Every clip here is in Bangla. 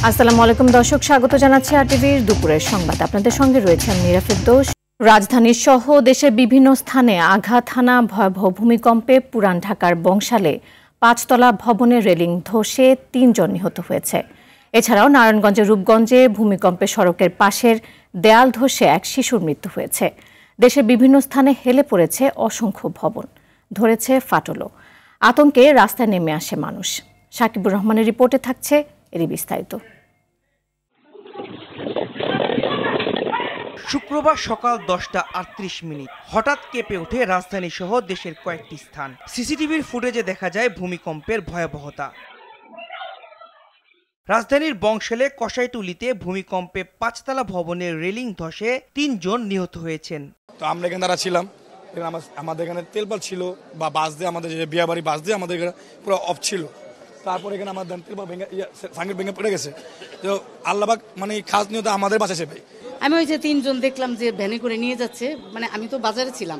আসসালামু আলাইকুম দর্শক, স্বাগত জানাচ্ছি আরটিভির দুপুরের সংবাদ। আপনাদের সঙ্গে রয়েছে আমি মীরা ফেরদৌস। রাজধানীর সহ দেশের বিভিন্ন স্থানে আঘাত হানা ভয়াবহ ভূমিকম্পে পুরান ঢাকার বংশালে ৫তলা ভবনের রেলিং ধসে ৩ জন নিহত হয়েছে। এছাড়াও নারায়ণগঞ্জের রূপগঞ্জে ভূমিকম্পে সড়কের পাশের দেয়াল ধসে এক শিশুর মৃত্যু হয়েছে। দেশের বিভিন্ন স্থানে হেলে পড়েছে অসংখ্য ভবন, ধরেছে ফাটলও। আতঙ্কে রাস্তায় নেমে আসে মানুষ। সাকিবুর রহমানের রিপোর্টে থাকছে এরই বিস্তারিত। শুক্রবার সকাল 10টা 38 মিনিট হঠাৎ কেঁপে ওঠে রাজধানী সহ দেশের কয়েকটি স্থান। সিসিটিভির ফুটেজে দেখা যায় ভূমিকম্পের ভয়াবহতা। রাজধানীর বংশালে কসাইটুলিতে ভূমিকম্পে 5তলা ভবনের রেলিং ধসে 3 জন নিহত হয়েছেন। তো আমরা এখানে দাঁড়া ছিলাম, আমাদের এখানে তেলপাল ছিল বা বাস দিয়ে আমাদের যে বিয়া বাড়ি বাস দিয়ে আমাদের এখানে পুরো অফ ছিল। তারপর এখানে আমাদের তেলপাল ভেঙে পড়ে গেছে। তো আল্লাহবাক মানে খাস নিয়ত আমাদের বাঁচাছে ভাই। আমি ওই যে 3 জন দেখলাম যে ভ্যানে করে নিয়ে যাচ্ছে, মানে আমি তো বাজারে ছিলাম,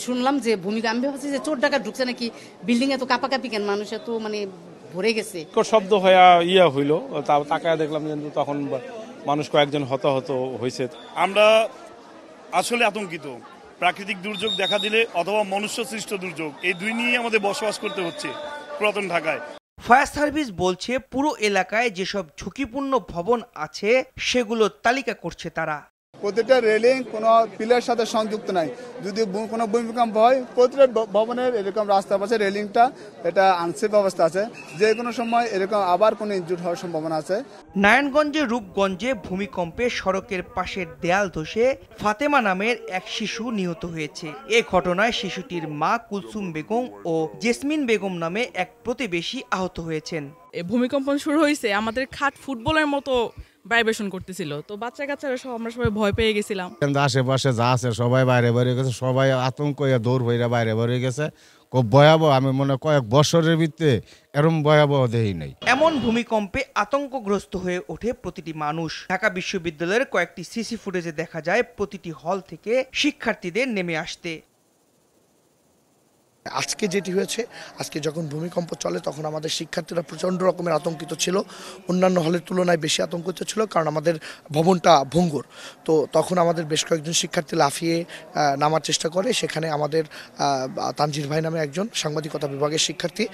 শুনলাম যে ভূমিকা, আমি ভাবছি যে চোর ডাকাত ঢুকছে নাকি, বিল্ডিং এত কাপাকাপি কেন, মানুষ এত মানে ভরে গেছে। শব্দ হইলো, তাকায় দেখলাম কিন্তু তখন মানুষ কয়েকজন হতাহত হয়েছে। আমরা আসলে আতঙ্কিত। প্রাকৃতিক দুর্যোগ দেখা দিলে অথবা মনুষ্য সৃষ্ট দুর্যোগ, এই দুই নিয়ে আমাদের বসবাস করতে হচ্ছে পুরাতন ঢাকায়। ফায়ার সার্ভিস বলছে পুরো এলাকায় যেসব ঝুঁকিপূর্ণ ভবন আছে সেগুলোর তালিকা করছে তারা। প্রতিটা রেলিং কোনো পিলার সাথে সংযুক্ত নাই। যদি কোনো ভূমিকম্প হয় প্রতিটা ভবনের এরকম রাস্তার পাশে রেলিংটা এটা আনসেফ অবস্থা আছে, যে কোনো সময় এরকম আবার কোনো ইনজুর হওয়ার সম্ভাবনা আছে। নারায়ণগঞ্জের রূপগঞ্জে ভূমিকম্পে সড়কের পাশের দেয়াল ধসে ফাতেমা নামের এক শিশু নিহত হয়েছে। এ ঘটনায় শিশুটির মা কুলসুম বেগম ও জেসমিন বেগম নামে এক প্রতিবেশী আহত হয়েছেন। ভূমিকম্প শুরু হয়েছে, আমাদের খাট ফুটবলের মতো ভাইব্রেশন করতেছিল, তো বাচ্চা কাচ্চারা সব আমরা সবাই ভয় পেয়ে গেছিলাম। আশেপাশে যা আছে সবাই বাইরে বেরিয়ে গেছে, সবাই আতঙ্ক দৌড় হয়ে বাইরে বেরিয়ে গেছে। খুব ভয়াবহ, আমি মনে কয়েক বছরের ভিতরে এরকম ভয়াবহ দেখি নাই। এমন ভূমিকম্পে আতঙ্কগ্রস্ত হয়ে ওঠে প্রতিটি মানুষ। ঢাকা বিশ্ববিদ্যালয়ের কয়েকটি সিসি ফুটেজে দেখা যায় প্রতিটি হল থেকে শিক্ষার্থীদের নেমে আসতে। আজকে যেটি হয়েছে, আজকে যখন ভূমিকম্প চলে তখন আমাদের শিক্ষার্থীরা প্রচণ্ড রকমের আতঙ্কিত ছিল, অন্যান্য হলের তুলনায় বেশি আতঙ্কিত ছিল, কারণ আমাদের ভবনটা ভঙ্গুর। তো তখন আমাদের বেশ কয়েকজন শিক্ষার্থী লাফিয়ে নামার চেষ্টা করে। সেখানে আমাদের তানজির ভাই নামে একজন সাংবাদিকতা বিভাগের শিক্ষার্থী,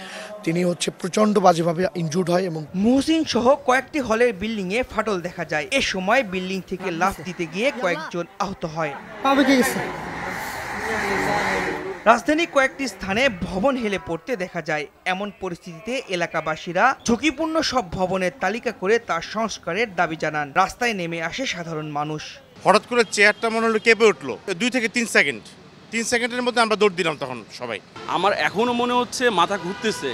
তিনি প্রচণ্ড বাজেভাবে ইনজুর্ড হয় এবং মুহসিন সহ কয়েকটি হলের বিল্ডিং এ ফাটল দেখা যায়। এ সময় বিল্ডিং থেকে লাফ দিতে গিয়ে কয়েকজন আহত হয়। রাজধানীর কয়েকটি স্থানে ভবন হেলে পড়তে দেখা যায়। এমন পরিস্থিতিতে এলাকাবাসীরা ঝুঁকিপূর্ণ সব ভবনের তালিকা করে তার সংস্কারের দাবি জানান। রাস্তায় নেমে আসে সাধারণ মানুষ। হঠাৎ করে চেয়ারটা মনে হলো কেঁপে উঠলো, 2 থেকে 3 সেকেন্ডের মধ্যে আমরা দৌড় দিলাম তখন সবাই। আমার এখনো মনে হচ্ছে মাথা ঘুরতেছে,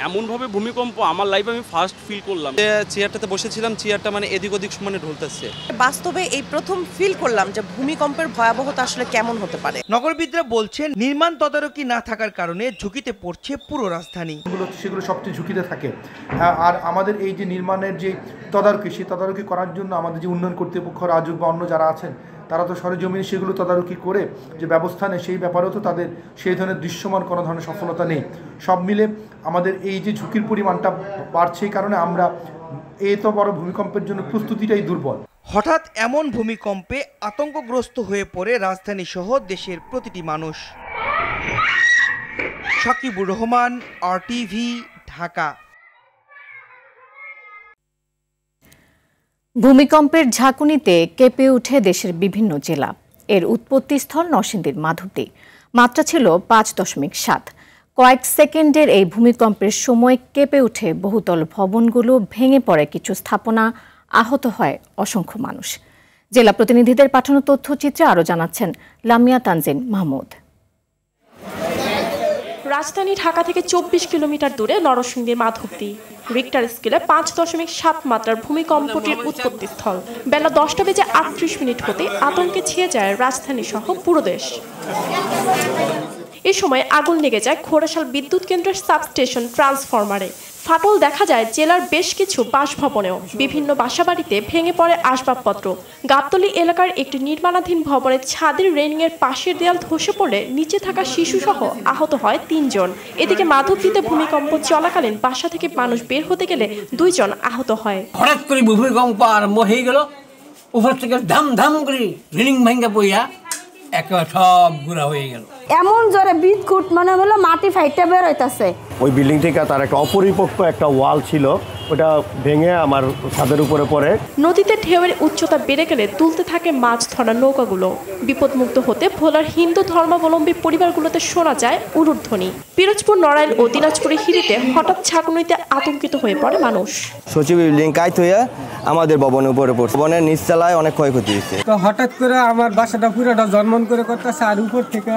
এমনভাবে ভূমিকম্প আমার লাইফে আমি ফার্স্ট ফিল করলাম। চেয়ারটাতে বসেছিলাম, চেয়ারটা মানে এদিক ওদিক মানে ঢলতেছে। বাস্তবে এই প্রথম ফিল করলাম যে ভূমিকম্পের ভয়াবহতা আসলে কেমন হতে পারে। নগরবিদরা বলছেন নির্মাণ তদারকি না থাকার কারণে ঝুঁকিতে পড়ছে পুরো রাজধানী। সেগুলো সবচেয়ে ঝুঁকিতে থাকে। আর আমাদের এই যে নির্মাণের যে তদারকি, সেই তদারকি করার জন্য আমাদের যে উন্নয়ন কর্তৃপক্ষ, রাজুক বা অন্য যারা আছেন, তারা তো সরেজমিনে সেগুলো তদারকি করে যে ব্যবস্থা নেয়, সেই ব্যাপারেও তো তাদের সেই ধরনের দৃশ্যমান কোনো ধরনের সফলতা নেই। সব মিলে আমাদের এই যে ঝুঁকির পরিমাণটা বাড়ছে, এই কারণে আমরা এত বড় ভূমিকম্পের জন্য প্রস্তুতিটাই দুর্বল। হঠাৎ এমন ভূমিকম্পে আতঙ্কগ্রস্ত হয়ে পড়ে রাজধানী সহ দেশের প্রতিটি মানুষ। সাকিবুর রহমান, আরটিভি, ঢাকা। ভূমিকম্পের ঝাঁকুনিতে কেঁপে উঠে দেশের বিভিন্ন জেলা। এর উৎপত্তিস্থল নরসিংদীর মাধবদী। মাত্রা ছিল 5.7। কয়েক সেকেন্ডের এই ভূমিকম্পের সময় কেঁপে উঠে বহুতল ভবনগুলো, ভেঙে পড়ে কিছু স্থাপনা, আহত হয় অসংখ্য মানুষ। জেলা প্রতিনিধিদের পাঠানো তথ্যচিত্রে আরও জানাচ্ছেন লামিয়া তানজিন মাহমুদ। রাজধানী ঢাকা থেকে 24 কিলোমিটার দূরে নরসিংদীর মাধবদী। রিক্টার স্কেলে 5.7 মাত্রার ভূমিকম্পটির উৎপত্তিস্থল। বেলা 10:38 হতে আতঙ্কে ছেয়ে যায় রাজধানী সহ পুরো দেশ। এ সময় আগুন লেগে যায় খোরাশাল বিদ্যুৎ কেন্দ্রের সাবস্টেশন ট্রান্সফরমারে। ফাটল দেখা যায় জেলার বেশ কিছু বাসভবনেও। বিভিন্ন বাসাবাড়িতে ভেঙে পড়ে আসবাবপত্র। গাবতলী এলাকার একটি নির্মাণাধীন ভবনের ছাদের রেলিংয়ের পাশের দেয়াল ধসে পড়ে নিচে থাকা শিশুসহ আহত হয় ৩ জন। এদিকে মাধবদীতে ভূমিকম্প চলাকালীন বাসা থেকে মানুষ বের হতে গেলে 2 জন আহত হয়। হঠাৎ করে ভূমিকম্প আরম্ভ হয়ে গেল, উপর থেকে ধাম ধাম করে রেলিং ভেঙে পড়িয়া একেবারে সব গুঁড়া হয়ে গেল। এমন জোরে বিদ্যুৎ মনে হলো মাটি ফাইটে বের হইতাছে। ওই বিল্ডিং থেকে তার একটা অপরিপক্ক একটা ওয়াল ছিল, ওটা ভেঙে আমার ছাদের উপরে পড়ে। নদীতে ঢেউয়ের উচ্চতা বেড়ে গেলে তুলতে থাকে মাছ ধরার নৌকাগুলো। বিপদমুক্ত হতে ভোলার হিন্দু ধর্মাবলম্বী পরিবারগুলোতে শোনা যায় উলুধ্বনি। পিরোজপুর, নড়াইল ও দিনাজপুরের হিরিতে হঠাৎ ঝাঁকুনিতে আতঙ্কিত হয়ে পড়ে মানুষ। সচিব বিল্ডিং কাইত হয়ে আমাদের ভবনের উপরে পড়ছে, ভবনের নিচতলায় অনেক ক্ষয়ক্ষতি হয়েছে। তো হঠাৎ করে আমার বাসাটা পুরোটা জন্মন করে করতেছে, আর উপর থেকে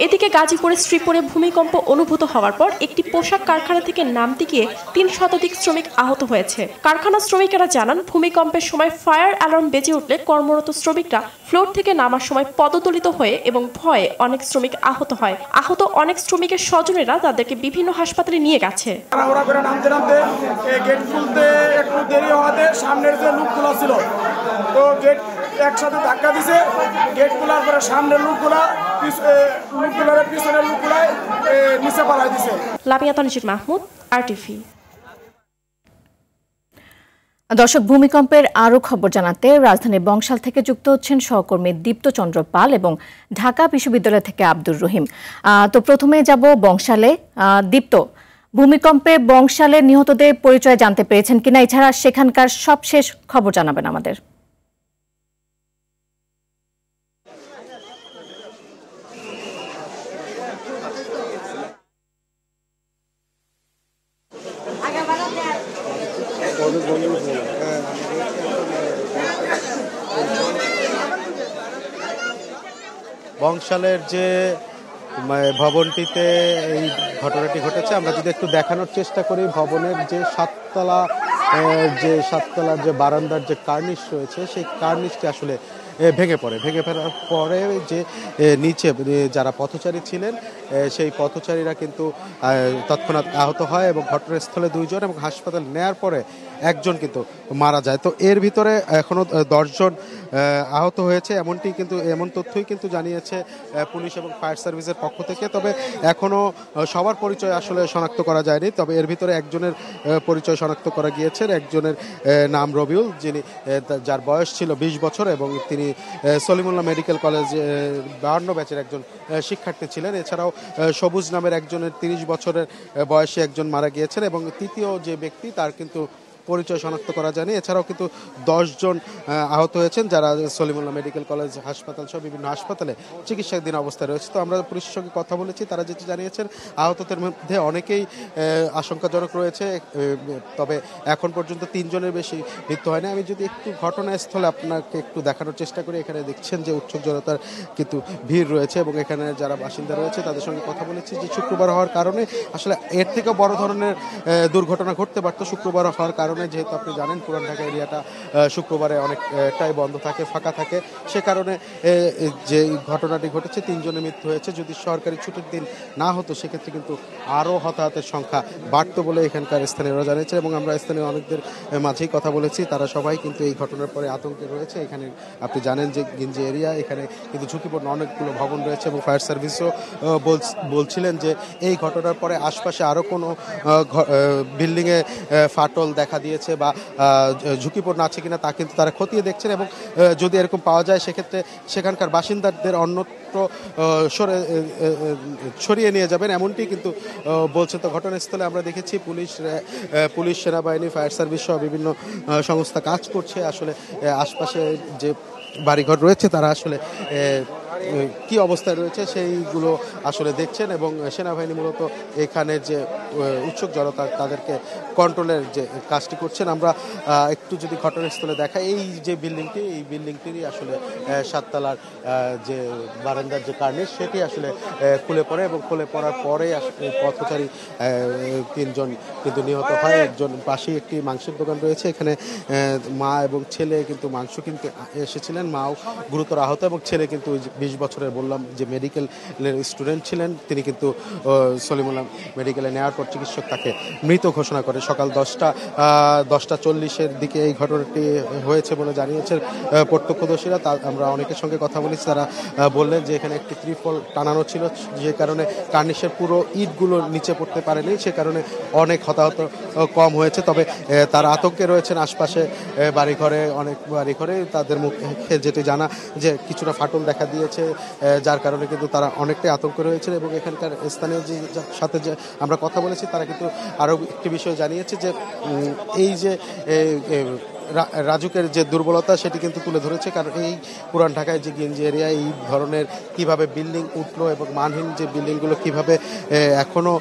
এদিকে গাজীপুরের শ্রীপুরে ভূমিকম্প অনুভূত হওয়ার পর একটি পোশাক কারখানা থেকে নামতে গিয়ে ৩ শতাধিক শ্রমিক আহত হয়েছে। কারখানা শ্রমিকেরা জানান, ভূমিকম্পের সময় ফায়ার অ্যালার্ম বেজে উঠলে কর্মরত শ্রমিকরা ফ্লোর থেকে নামার সময় পদদলিত হয়ে এবং ভয়ে অনেক শ্রমিক আহত হয়। আহত অনেক শ্রমিকের স্বজনেরা তাদেরকে বিভিন্ন হাসপাতালে নিয়ে গেছে। সামনের যে লুকগুলো ছিল, তো গেট একসাথে ধাক্কা দিছে, গেট খোলার পরে সামনের লুকগুলার পিছনের লুকগুলায় নিচে পালাই দিছে। Lamia Tangier Mahmud, RTV. দর্শক, ভূমিকম্পের আরও খবর জানাতে রাজধানী বংশাল থেকে যুক্ত হচ্ছেন সহকর্মী দীপ্ত চন্দ্র পাল এবং ঢাকা বিশ্ববিদ্যালয় থেকে আব্দুর রহিম। তো প্রথমে যাব বংশালে। দীপ্ত, ভূমিকম্পে বংশালের নিহতদের পরিচয় জানতে পেরেছেন কিনা, এছাড়া সেখানকার সবশেষ খবর জানাবেন আমাদের। বংশালের যে ভবনটিতে এই ঘটনাটি ঘটেছে, আমরা যদি একটু দেখানোর চেষ্টা করি, ভবনের যে সাততলার যে বারান্দার যে কার্নিশ রয়েছে, সেই কার্নিশটি আসলে ভেঙে পড়ার পরে যে নিচে যারা পথচারী ছিলেন সেই পথচারীরা কিন্তু তৎক্ষণাৎ আহত হয় এবং ঘটনাস্থলে 2 জন এবং হাসপাতাল নেয়ার পরে 1 জন কিন্তু মারা যায়। তো এর ভিতরে এখনো 10 জন আহত হয়েছে, এমন তথ্যই কিন্তু জানিয়েছে পুলিশ এবং ফায়ার সার্ভিসের পক্ষ থেকে। তবে এখনো সবার পরিচয় আসলে শনাক্ত করা যায়নি। তবে এর ভিতরে 1 জনের পরিচয় শনাক্ত করা গিয়েছে। 1 জনের নাম রবিউল, যার বয়স ছিল 20 বছর এবং তিনি সলিমুল্লাহ মেডিকেল কলেজ 52 ব্যাচের একজন শিক্ষার্থী ছিলেন। এছাড়াও সবুজ নামের 1 জনের 30 বছরের বয়সী 1 জন মারা গিয়েছেন এবং তৃতীয় যে ব্যক্তি তার কিন্তু পরিচয় শনাক্ত করা যায়নি। এছাড়াও কিন্তু 10 জন আহত হয়েছেন, যারা সলিমুল্লাহ মেডিকেল কলেজ হাসপাতাল সহ বিভিন্ন হাসপাতালে চিকিৎসাধীন অবস্থায় রয়েছে। তো আমরা পুলিশের সঙ্গে কথা বলেছি, তারা যেটি জানিয়েছেন, আহতদের মধ্যে অনেকেই আশঙ্কাজনক রয়েছে। তবে এখন পর্যন্ত 3 জনের বেশি মৃত্যু হয়নি। আমি যদি একটু ঘটনাস্থলে আপনাকে একটু দেখানোর চেষ্টা করি, এখানে দেখছেন যে উৎসুক জনতার কিন্তু ভিড় রয়েছে এবং এখানে যারা বাসিন্দা রয়েছে তাদের সঙ্গে কথা বলেছি যে শুক্রবার হওয়ার কারণে আসলে এর থেকেও বড় ধরনের দুর্ঘটনা ঘটতে পারত। শুক্রবার হওয়ার কারণে, যেহেতু আপনি জানেন পুরান ঢাকা এরিয়াটা শুক্রবারে অনেকটাই বন্ধ থাকে, ফাঁকা থাকে, সে কারণে যে ঘটনাটি ঘটেছে 3 জনের মৃত্যু হয়েছে। যদি সরকারি ছুটির দিন না হতো সেক্ষেত্রে কিন্তু আরও হতাহতের সংখ্যা বাড়তো বলে এখানকার স্থানীয়রা জানিয়েছে এবং আমরা স্থানীয় অনেকদের মাঝেই কথা বলেছি। তারা সবাই কিন্তু এই ঘটনার পরে আতঙ্কে রয়েছে। এখানে আপনি জানেন যে গিঞ্জি এরিয়া, এখানে কিন্তু ঝুঁকিপূর্ণ অনেকগুলো ভবন রয়েছে এবং ফায়ার সার্ভিসও বলছিলেন যে এই ঘটনার পরে আশপাশে আরও কোনো বিল্ডিংয়ে ফাটল দেখা দিয়েছে বা ঝুঁকিপূর্ণ আছে কিনা তা কিন্তু তারা খতিয়ে দেখছেন এবং যদি এরকম পাওয়া যায় সেক্ষেত্রে সেখানকার বাসিন্দাদের অন্যত্র সরিয়ে নিয়ে যাবেন, এমনটি কিন্তু বলছে। তো ঘটনাস্থলে আমরা দেখেছি পুলিশ, সেনাবাহিনী, ফায়ার সার্ভিস সহ বিভিন্ন সংস্থা কাজ করছে। আসলে আশপাশে যে বাড়িঘর রয়েছে তারা আসলে কি অবস্থায় রয়েছে সেইগুলো আসলে দেখছেন এবং সেনাবাহিনী মূলত এখানের যে উৎসুক জনতা তাদেরকে কন্ট্রোলের যে কাজটি করছেন। আমরা একটু যদি ঘটনাস্থলে দেখা, এই যে বিল্ডিংটি, এই বিল্ডিংটিরই আসলে 7 তলার যে বারান্দার যে কার্নিশ সেটি আসলে খুলে পড়ে এবং খুলে পড়ার পরে পথচারী 3 জন কিন্তু নিহত হয়। 1 জন পাশেই একটি মাংসের দোকান রয়েছে, এখানে মা এবং ছেলে কিন্তু মাংস কিনতে এসেছিলেন। মাও গুরুতর আহত এবং ছেলে কিন্তু 20 বছরের বললাম যে মেডিকেলের স্টুডেন্ট ছিলেন, তিনি কিন্তু সলিমুল্লাহ মেডিকেলে নেওয়ার পর চিকিৎসক তাকে মৃত ঘোষণা করে। সকাল 10:40-এর দিকে এই ঘটনাটি হয়েছে বলে জানিয়েছেন প্রত্যক্ষদর্শীরা। আমরা অনেকের সঙ্গে কথা বলেছি, তারা বললেন যে এখানে একটি ত্রিপল টানানো ছিল, যে কারণে কার্নিশের পুরো ইটগুলো নিচে পড়তে পারেনি, সে কারণে অনেক হতাহত কম হয়েছে। তবে তারা আতঙ্কে রয়েছেন। আশপাশে অনেক বাড়িঘরে তাদের মুখে যেটি জানা যে কিছুটা ফাটল দেখা দিয়েছে, যার কারণে কিন্তু তারা অনেকটাই আতঙ্ক রয়েছে। এবং এখানকার স্থানীয় সাথে যে আমরা কথা বলেছি, তারা কিন্তু আরও একটি বিষয় জানিয়েছে যে এই যে রাজুকের যে দুর্বলতা সেটি কিন্তু তুলে ধরেছে। কারণ এই পুরান ঢাকায় যে গেঞ্জি এরিয়া, এই ধরনের কিভাবে বিল্ডিং উঠলো এবং মানহীন যে বিল্ডিংগুলো কিভাবে এখনও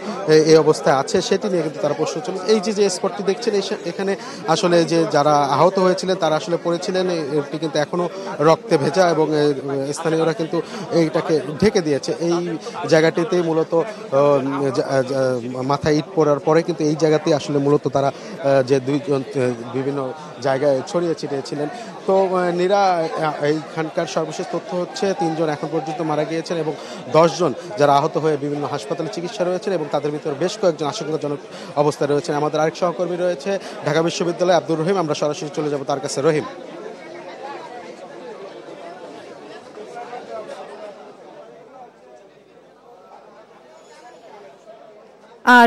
এই অবস্থায় আছে সেটি নিয়ে কিন্তু তারা প্রশ্ন চলে। এই যে স্পটটি দেখছেন, এখানে আসলে যে যারা আহত হয়েছিলেন তারা আসলে পড়েছিলেন, এটি কিন্তু এখনও রক্তে ভেজা এবং স্থানীয়রা কিন্তু এইটাকে ঢেকে দিয়েছে। এই জায়গাটিতেই মূলত মাথায় ইট পড়ার পরে কিন্তু এই জায়গাতেই আসলে মূলত তারা যে দুইজন বিভিন্ন জায়গায় ছড়িয়ে ছিটিয়েছিলেন। তো নীরা, এইখানকার সর্বশেষ তথ্য হচ্ছে 3 জন এখন পর্যন্ত মারা গিয়েছেন এবং 10 জন যারা আহত হয়ে বিভিন্ন হাসপাতালে চিকিৎসা রয়েছেন এবং তাদের ভিতরে বেশ কয়েকজন আশঙ্কাজনক অবস্থায় রয়েছেন। আমাদের আরেক সহকর্মী রয়েছে ঢাকা বিশ্ববিদ্যালয়ে, আব্দুর রহিম। আমরা সরাসরি চলে যাব তার কাছে। রহিম।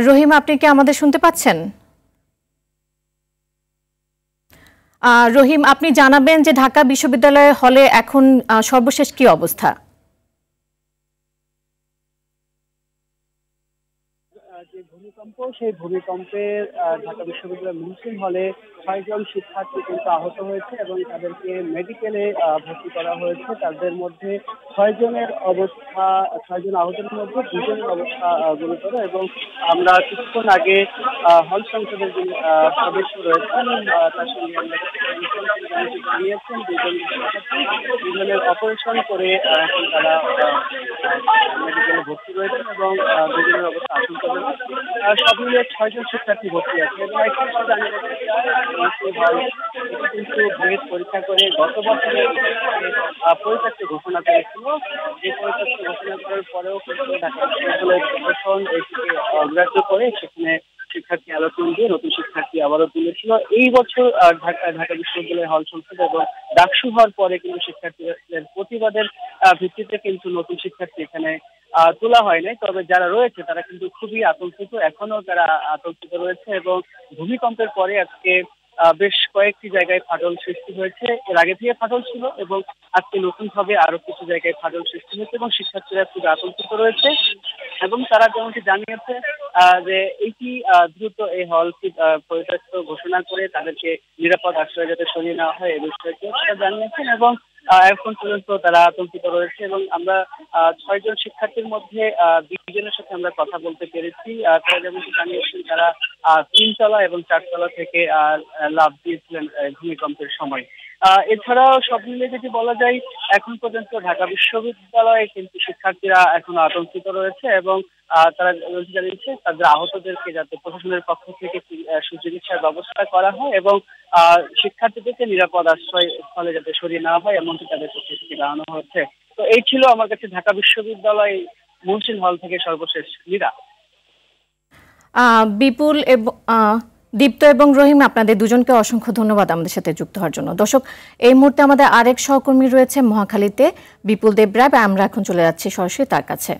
রহিম, আপনি কি আমাদের শুনতে পাচ্ছেন? রহিম, আপনি জানাবেন যে ঢাকা বিশ্ববিদ্যালয় হলে এখন সর্বশেষ কি অবস্থা? যে ভূমিকম্প, সেই ভূমিকম্পের ঢাকা বিশ্ববিদ্যালয়ের মুহসিন হলে 6 জন শিক্ষার্থী কিন্তু আহত হয়েছে এবং তাদেরকে মেডিকেলে ভর্তি করা হয়েছে। তাদের মধ্যে 6 জনের অবস্থা, 6 জন আহতের মধ্যে 2 জনের অবস্থা গুরুতর। এবং আমরা কিছুক্ষণ আগে হল সংসদের যিনি সদস্য রয়েছেন তার সঙ্গে আমরা জানিয়েছেন 2 জনের অপারেশন করে এখন তারা মেডিকেলে ভর্তি রয়েছেন এবং 2 জনের অবস্থা আশঙ্কাজনক। সব মিলিয়ে 6 জন শিক্ষার্থী ভর্তি আছে এবং কিন্তু গ্রেড পরীক্ষা করে গত বছরে পরিত্যক্ত ঘোষণা করেছিল। এই পরিত্যক্ত ঘোষণা করার পরেও কিন্তু ঢাকা বিশ্ববিদ্যালয়ের প্রশাসন এটিকে অগ্রাহ্য করে সেখানে শিক্ষার্থী অ্যালটমেন্ট দিয়ে নতুন শিক্ষার্থী আবারও তুলেছিল। এই বছর ঢাকা বিশ্ববিদ্যালয়ের হল সংসদ এবং ডাকসু হওয়ার পরে কিন্তু শিক্ষার্থীদের প্রতিবাদের ভিত্তিতে কিন্তু নতুন শিক্ষার্থী এখানে তোলা হয় নাই। তবে যারা রয়েছে তারা কিন্তু খুবই আতঙ্কিত, এখনো তারা আতঙ্কিত রয়েছে। এবং ভূমিকম্পের পরে আজকে বেশ কয়েকটি জায়গায় ফাটল সৃষ্টি হয়েছে। এর আগে থেকে ফাটল ছিল এবং আজকে নতুনভাবে আরো কিছু জায়গায় ফাটল সৃষ্টি হয়েছে এবং শিক্ষার্থীরা খুব আতঙ্কিত রয়েছে। এবং তারা যেমনটি জানিয়েছে যে এইটি দ্রুত এই হলটি পরিত্যক্ত ঘোষণা করে তাদেরকে নিরাপদ আশ্রয় যাতে সরিয়ে নেওয়া হয় এই বিষয়টি তারা জানিয়েছেন। এবং এখন পর্যন্ত তারা আতঙ্কিত রয়েছে এবং আমরা 6 জন শিক্ষার্থীর মধ্যে 2 জনের সাথে আমরা কথা বলতে পেরেছি। তারা যেমনটি জানিয়েছেন তারা 3 তলা এবং 4 তলা থেকে লাফ দিয়েছিলেন ভূমিকম্পের সময়। এছাড়াও সব মিলিয়ে যদি বলা যায় এখন পর্যন্ত ঢাকা বিশ্ববিদ্যালয়ে কিন্তু শিক্ষার্থীরা এখন আতঙ্কিত রয়েছে এবং তারা জানিয়েছে তাদের আহতদেরকে যাতে প্রশাসনের পক্ষ থেকে সুচিকিৎসার ব্যবস্থা করা হয় এবং শিক্ষার্থীদেরকে নিরাপদ আশ্রয় স্থলে যাতে সরিয়ে নেওয়া হয় এমনকি তাদের পক্ষ থেকে জানানো হচ্ছে। তো এই ছিল আমার কাছে ঢাকা বিশ্ববিদ্যালয় মুহসিন হল থেকে সর্বশেষ লীলা। বিপুল এবং দীপ্ত এবং রহিম, আপনাদের দুজনকে অসংখ্য ধন্যবাদ আমাদের সাথে যুক্ত হওয়ার জন্য। দর্শক, এই মুহূর্তে আমাদের আরেক সহকর্মী রয়েছে মহাখালীতে, বিপুল দেব রায়। আমরা এখন চলে যাচ্ছি সরাসরি তার কাছে।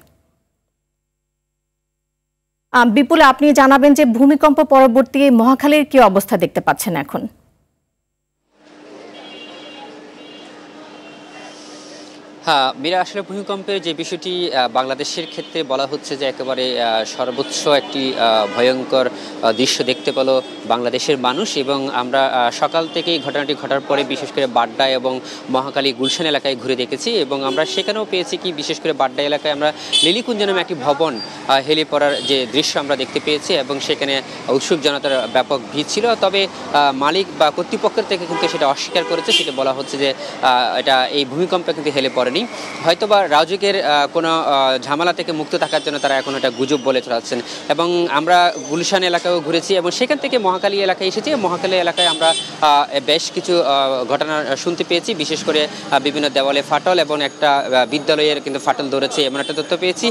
বিপুল, আপনি জানাবেন যে ভূমিকম্প পরবর্তী মহাখালীর কি অবস্থা দেখতে পাচ্ছেন এখন? হ্যাঁ মীরা, আসলে ভূমিকম্পের যে বিষয়টি বাংলাদেশের ক্ষেত্রে বলা হচ্ছে যে একেবারে সর্বোচ্চ একটি ভয়ঙ্কর দৃশ্য দেখতে পেল বাংলাদেশের মানুষ। এবং আমরা সকাল থেকেই ঘটনাটি ঘটার পরে বিশেষ করে বাড্ডা এবং মহাখালী গুলশান এলাকায় ঘুরে দেখেছি এবং আমরা সেখানেও পেয়েছি কি বিশেষ করে বাড্ডা এলাকায় আমরা লিলিকুঞ্জ নামে একটি ভবন হেলে পড়ার যে দৃশ্য আমরা দেখতে পেয়েছি এবং সেখানে উৎসুক জনতার ব্যাপক ভিড় ছিল। তবে মালিক বা কর্তৃপক্ষের থেকে কিন্তু সেটা অস্বীকার করেছে, সেটা বলা হচ্ছে যে এটা এই ভূমিকম্পে কিন্তু হেলে পড়েনি। বলি, হয়তোবা রাজুকের কোনো ঝামেলা থেকে মুক্ত থাকার জন্য তারা এখন এটা গুজব বলে চলাচ্ছেন। এবং আমরা গুলশান এলাকাও ঘুরেছি এবং সেখান থেকে মহাখালী এলাকায় এসেছি। মহাখালী এলাকায় আমরা বেশ কিছু ঘটনা শুনতে পেয়েছি, বিশেষ করে বিভিন্ন দেওয়ালে ফাটল এবং একটা বিদ্যালয়ের কিন্তু ফাটল ধরেছে এমন একটা তথ্য পেয়েছি।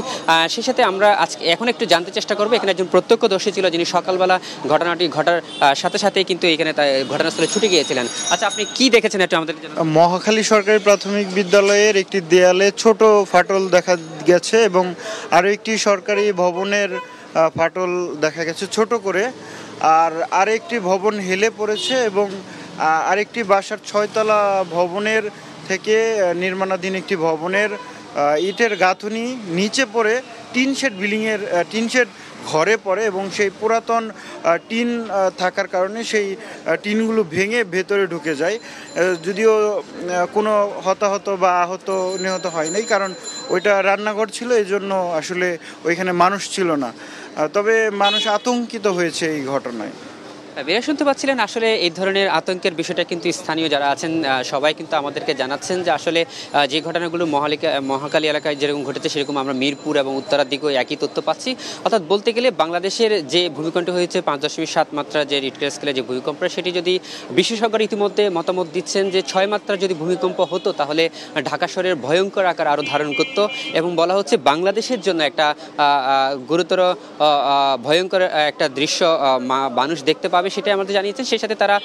সেই সাথে আমরা আজকে এখন একটু জানতে চেষ্টা করবো, এখানে একজন প্রত্যক্ষদর্শী ছিল যিনি সকালবেলা ঘটনাটি ঘটার সাথে সাথেই কিন্তু এখানে ঘটনাস্থলে ছুটে গিয়েছিলেন। আচ্ছা, আপনি কি দেখেছেন একটু আমাদের? মহাখালী সরকারি প্রাথমিক বিদ্যালয়ের একটি দেয়ালে ছোট ফাটল দেখা গেছে এবং আরও একটি সরকারি ভবনের ফাটল দেখা গেছে ছোট করে, আর আরেকটি ভবন হেলে পড়েছে এবং আরেকটি বাসার 6তলা ভবনের থেকে নির্মাণাধীন একটি ভবনের ইটের গাঁথুনি নিচে পড়ে টিন শেড ঘরে পড়ে এবং সেই পুরাতন টিন থাকার কারণে সেই টিনগুলো ভেঙে ভেতরে ঢুকে যায়। যদিও কোনো হতাহত বা আহত নিহত হয় নাই, কারণ ওইটা রান্নাঘর ছিল, এই জন্য আসলে ওইখানে মানুষ ছিল না। তবে মানুষ আতঙ্কিত হয়েছে এই ঘটনায়। বেরা শুনতে পাচ্ছিলেন, আসলে এই ধরনের আতঙ্কের বিষয়টা কিন্তু স্থানীয় যারা আছেন সবাই কিন্তু আমাদেরকে জানাচ্ছেন যে আসলে যে ঘটনাগুলো মহাখালী এলাকায় যেরকম ঘটেছে সেরকম আমরা মিরপুর এবং উত্তরার দিকেও একই তথ্য পাচ্ছি। অর্থাৎ বলতে গেলে বাংলাদেশের যে ভূমিকম্প হয়েছে 5.7 মাত্রা যে রিক্টার স্কেলে যে ভূমিকম্প, সেটি যদি বিশেষজ্ঞরা ইতিমধ্যে মতামত দিচ্ছেন যে 6 মাত্রা যদি ভূমিকম্প হতো তাহলে ঢাকা শহরের ভয়ঙ্কর আকার আরও ধারণ করত এবং বলা হচ্ছে বাংলাদেশের জন্য একটা গুরুতর ভয়ঙ্কর একটা দৃশ্য মানুষ দেখতে পাবে, সেটাই আমাদের জানিয়েছেন। সেই সাথে তারা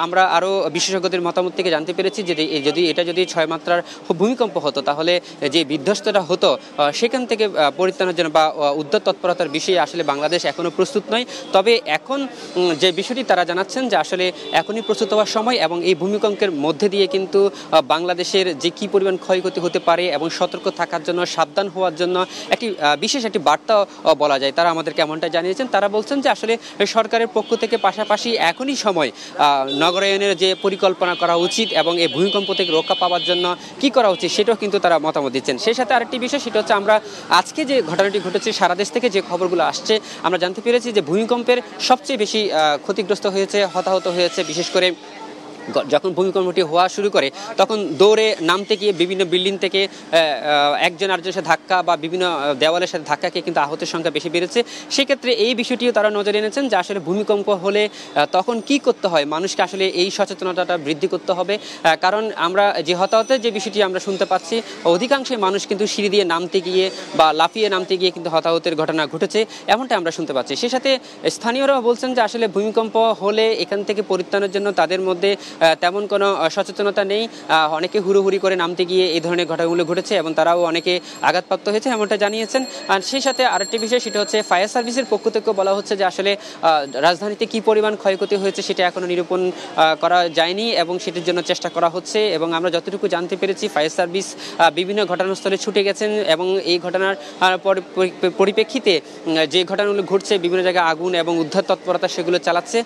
আমরা আরও বিশেষজ্ঞদের মতামত থেকে জানতে পেরেছি যে যদি 6 মাত্রার ভূমিকম্প হতো তাহলে যে বিধ্বস্তটা হতো সেখান থেকে পরিত্রাণের জন্য বা উদ্ধার তৎপরতার বিষয়ে আসলে বাংলাদেশ এখনও প্রস্তুত নয়। তবে এখন যে বিষয়টি তারা জানাচ্ছেন যে আসলে এখনই প্রস্তুত হওয়ার সময় এবং এই ভূমিকম্পের মধ্যে দিয়ে কিন্তু বাংলাদেশের যে কী পরিমাণ ক্ষয়ক্ষতি হতে পারে এবং সতর্ক থাকার জন্য, সাবধান হওয়ার জন্য বিশেষ একটি বার্তা বলা যায়। তারা আমাদেরকে এমনটা জানিয়েছেন। তারা বলছেন যে আসলে সরকারের পক্ষ থেকে পাশাপাশি এখনই সময় নগরায়নের যে পরিকল্পনা করা উচিত এবং এই ভূমিকম্প থেকে রক্ষা পাওয়ার জন্য কি করা উচিত সেটাও কিন্তু তারা মতামত দিচ্ছেন। সেই সাথে আরেকটি বিষয়, সেটা হচ্ছে আমরা আজকে যে ঘটনাটি ঘটেছে সারা দেশ থেকে যে খবরগুলো আসছে আমরা জানতে পেরেছি যে ভূমিকম্পের সবচেয়ে বেশি ক্ষতিগ্রস্ত হয়েছে, হতাহত হয়েছে বিশেষ করে যখন ভূমিকম্পটি হওয়া শুরু করে তখন দৌড়ে নামতে গিয়ে বিভিন্ন বিল্ডিং থেকে একজন আরেকজনের সাথে ধাক্কা বা বিভিন্ন দেওয়ালের সাথে ধাক্কা খেয়ে কিন্তু আহতের সংখ্যা বেশি বেড়েছে। সেক্ষেত্রে এই বিষয়টিও তারা নজরে এনেছেন যে আসলে ভূমিকম্প হলে তখন কি করতে হয়, মানুষকে আসলে এই সচেতনতাটা বৃদ্ধি করতে হবে। কারণ আমরা যে হতাহতের যে বিষয়টি আমরা শুনতে পাচ্ছি, অধিকাংশই মানুষ কিন্তু সিঁড়ি দিয়ে নামতে গিয়ে বা লাফিয়ে নামতে গিয়ে কিন্তু হতাহতের ঘটনা ঘটেছে, এমনটা আমরা শুনতে পাচ্ছি। সেই সাথে স্থানীয়রাও বলছেন যে আসলে ভূমিকম্প হলে এখান থেকে পরিত্রাণের জন্য তাদের মধ্যে তেমন কোনো সচেতনতা নেই, অনেকে হুড়োহুড়ি করে নামতে গিয়ে এই ধরনের ঘটনাগুলো ঘটেছে এবং তারাও অনেকে আঘাতপ্রাপ্ত হয়েছে এমনটা জানিয়েছেন। আর সেই সাথে আরেকটি বিষয়, সেটা হচ্ছে ফায়ার সার্ভিসের পক্ষ থেকে বলা হচ্ছে যে আসলে রাজধানীতে কি পরিমাণ ক্ষয়ক্ষতি হয়েছে সেটা এখনও নিরূপণ করা যায়নি এবং সেটির জন্য চেষ্টা করা হচ্ছে। এবং আমরা যতটুকু জানতে পেরেছি ফায়ার সার্ভিস বিভিন্ন ঘটনাস্থলে ছুটে গেছেন এবং এই ঘটনার পরিপ্রেক্ষিতে যে ঘটনাগুলো ঘটছে বিভিন্ন জায়গায় আগুন এবং উদ্ধার তৎপরতা সেগুলো চালাচ্ছে।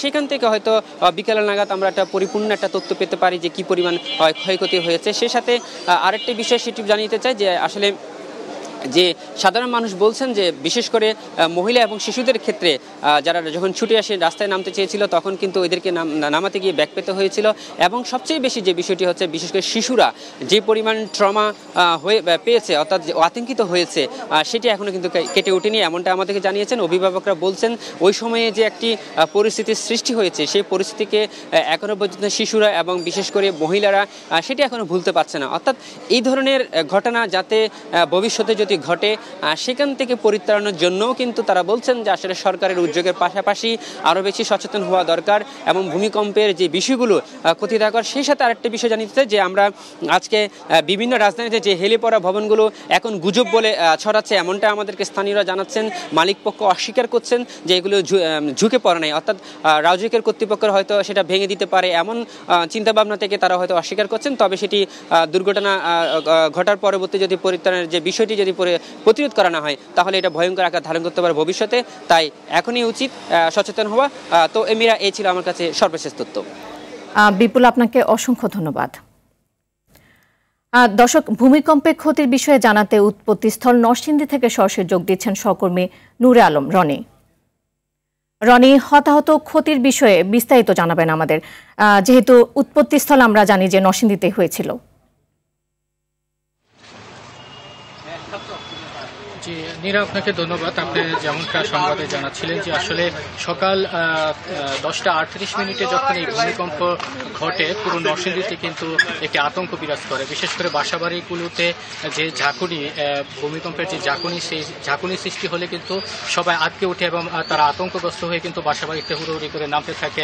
সেখান থেকে হয়তো বিকেল নাগাদ আমরা একটা পরিপূর্ণ একটা তথ্য পেতে পারি যে কি পরিমাণ ক্ষয়ক্ষতি হয়েছে। সেই সাথে আরেকটি বিষয় সেটি জানিয়ে চাই যে আসলে যে সাধারণ মানুষ বলছেন যে বিশেষ করে মহিলা এবং শিশুদের ক্ষেত্রে যারা যখন ছুটে আসে রাস্তায় নামতে চেয়েছিল তখন কিন্তু ওদেরকে নামাতে গিয়ে ব্যাক পেতে হয়েছিল এবং সবচেয়ে বেশি যে বিষয়টি হচ্ছে বিশেষ করে শিশুরা যে পরিমাণ ট্রমা পেয়েছে অর্থাৎ আতঙ্কিত হয়েছে সেটি এখনও কিন্তু কেটে ওঠেনি, এমনটা আমাদেরকে জানিয়েছেন। অভিভাবকরা বলছেন ওই সময়ে যে একটি পরিস্থিতির সৃষ্টি হয়েছে সেই পরিস্থিতিকে এখনও পর্যন্ত শিশুরা এবং বিশেষ করে মহিলারা সেটি এখনও ভুলতে পারছে না। অর্থাৎ এই ধরনের ঘটনা যাতে ভবিষ্যতে যদি ঘটে সেখান থেকে পরিত্রাণের জন্যও কিন্তু তারা বলছেন যে আসলে সরকারের উদ্যোগের পাশাপাশি আরও বেশি সচেতন হওয়া দরকার এবং ভূমিকম্পের যে বিষয়গুলো ক্ষতিকর। সেই সাথে আরেকটা বিষয় জানিয়ে যে আমরা আজকে বিভিন্ন রাজধানীতে যে হেলে পড়া ভবনগুলো এখন গুজব বলে ছড়াচ্ছে এমনটা আমাদেরকে স্থানীয়রা জানাচ্ছেন। মালিকপক্ষ অস্বীকার করছেন যে এগুলো ঝুঁকে পড়ে নাই, অর্থাৎ রাজুকের কর্তৃপক্ষের হয়তো সেটা ভেঙে দিতে পারে এমন চিন্তাভাবনা থেকে তারা হয়তো অস্বীকার করছেন। তবে সেটি দুর্ঘটনা ঘটার পরবর্তী যদি পরিত্রাণের যে বিষয়টি যদি প্রতিরোধ করা না হয় তাহলে এটা ভয়ঙ্কর আকার ধারণ করতে পারে ভবিষ্যতে, তাই এখনই উচিত সচেতন হওয়া। তো এমিরা এই ছিল আমার কাছে সর্বশেষ তথ্য। বিপুল, আপনাকে অসংখ্য ধন্যবাদ। দর্শক, ভূমিকম্পে ক্ষতির বিষয়ে জানাতে উৎপত্তিস্থল নরসিংদী থেকে সরাসরি যোগ দিচ্ছেন সহকর্মী নূরে আলম রনি। রনি, হতাহত ক্ষতির বিষয়ে বিস্তারিত জানাবেন আমাদের, যেহেতু উৎপত্তিস্থল আমরা জানি যে নরসিংদীতে হয়েছিল। জি নীরা, আপনাকে ধন্যবাদ। আপনি যেমনটা সংবাদে জানাচ্ছিলেন যে আসলে সকাল 10:38 যখন এই ভূমিকম্প ঘটে পুরো নরসিংদীতে কিন্তু একটি আতঙ্ক বিরাজ করে, বিশেষ করে বাসাবাড়িগুলোতে যে ঝাঁকুনি, ভূমিকম্পের যে ঝাঁকুনি, সেই ঝাঁকুনি সৃষ্টি হলে কিন্তু সবাই আটকে ওঠে এবং তারা আতঙ্কগ্রস্ত হয়ে কিন্তু বাসাবাড়িতে হুড়োহুড়ি করে নামতে থাকে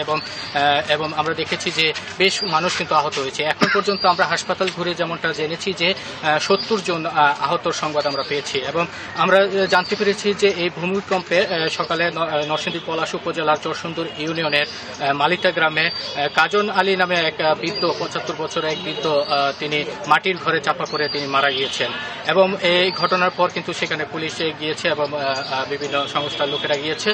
এবং আমরা দেখেছি যে বেশ মানুষ কিন্তু আহত হয়েছে। এখন পর্যন্ত আমরা হাসপাতাল ঘুরে যেমনটা জেনেছি যে 70 জন আহতর সংবাদ আমরা পেয়েছি এবং আমরা জানতে পেরেছি যে এই ভূমিকম্পে সকালে নরসিংদী পলাশ উপজেলার চরসুন্দর ইউনিয়নের মালিতা গ্রামে কাজন আলী নামে এক বৃদ্ধ, 75 বছরের এক বৃদ্ধ, তিনি মাটির ঘরে চাপা পড়ে তিনি মারা গিয়েছেন এবং এই ঘটনার পর কিন্তু সেখানে পুলিশ গিয়েছে এবং বিভিন্ন সংস্থার লোকেরা গিয়েছে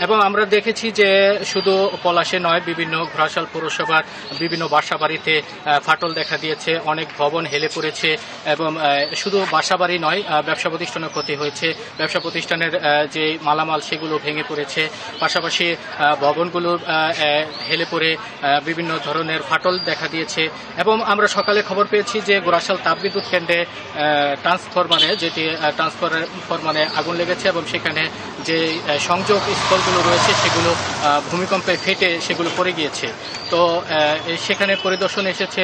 এবং আমরা দেখেছি যে শুধু পলাশে নয়, বিভিন্ন ঘোড়াশাল পৌরসভার বিভিন্ন বাসা বাড়িতে ফাটল দেখা দিয়েছে, অনেক ভবন হেলে পড়েছে এবং শুধু বাসা বাড়ি নয়, ব্যবসা প্রতিষ্ঠানের ক্ষতি হয়েছে, ব্যবসা প্রতিষ্ঠানের যে মালামাল সেগুলো ভেঙে পড়েছে, পাশাপাশি ভবনগুলো হেলে পড়ে বিভিন্ন ধরনের ফাটল দেখা দিয়েছে এবং আমরা সকালে খবর পেয়েছি যে গোরাশাল তাপবিদ্যুৎ কেন্দ্রে ট্রান্সফরমারে আগুন লেগেছে এবং সেখানে যে সংযোগ স্থলগুলো রয়েছে সেগুলো ভূমিকম্পে ফেটে সেগুলো পড়ে গিয়েছে। তো সেখানে পরিদর্শন এসেছে,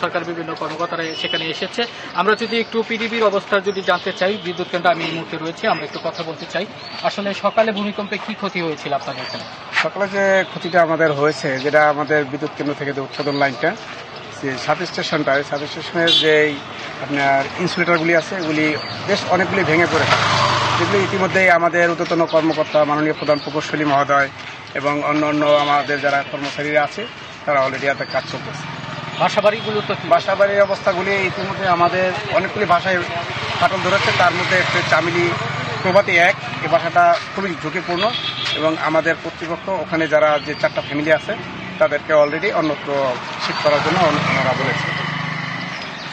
সরকার বিভিন্ন কর্মকর্তারা সেখানে এসেছে। আমরা যদি একটু পিডিবির অবস্থা যদি জানতে চাই, বিদ্যুৎ কেন্দ্র আমি এই মুহূর্তে রয়েছে, আমরা একটু কথা বলতে চাই। আসলে সকালে ভূমিকম্পে কি ক্ষতি হয়েছিল আপনাদের এখানে? সকালে যে ক্ষতিটা আমাদের হয়েছে, যেটা আমাদের বিদ্যুৎ কেন্দ্র থেকে যে উৎপাদন লাইনটা, যে সাবস্টেশনের যে আপনার ইনসুলেটরগুলি আছে, এগুলি বেশ অনেকগুলি ভেঙে পড়েছে, যেগুলি ইতিমধ্যেই আমাদের ঊর্ধ্বতন কর্মকর্তা মাননীয় প্রধান প্রকৌশলী মহোদয় এবং অন্য আমাদের যারা কর্মচারীরা আছে তারা অলরেডি এত কাজ চলতেছে। বাসাবাড়ির অবস্থাগুলি ইতিমধ্যে আমাদের অনেকগুলি ভাষায় ফাটল ধরেছে, তার মধ্যে একটা চামিলি প্রভাতী 1, এই বাসাটা খুবই ঝুঁকিপূর্ণ এবং আমাদের কর্তৃপক্ষ ওখানে যারা যে 4টা ফ্যামিলি আছে তাদেরকে অলরেডি অন্যত্র শিফট করার জন্য ওনারা বলেছে।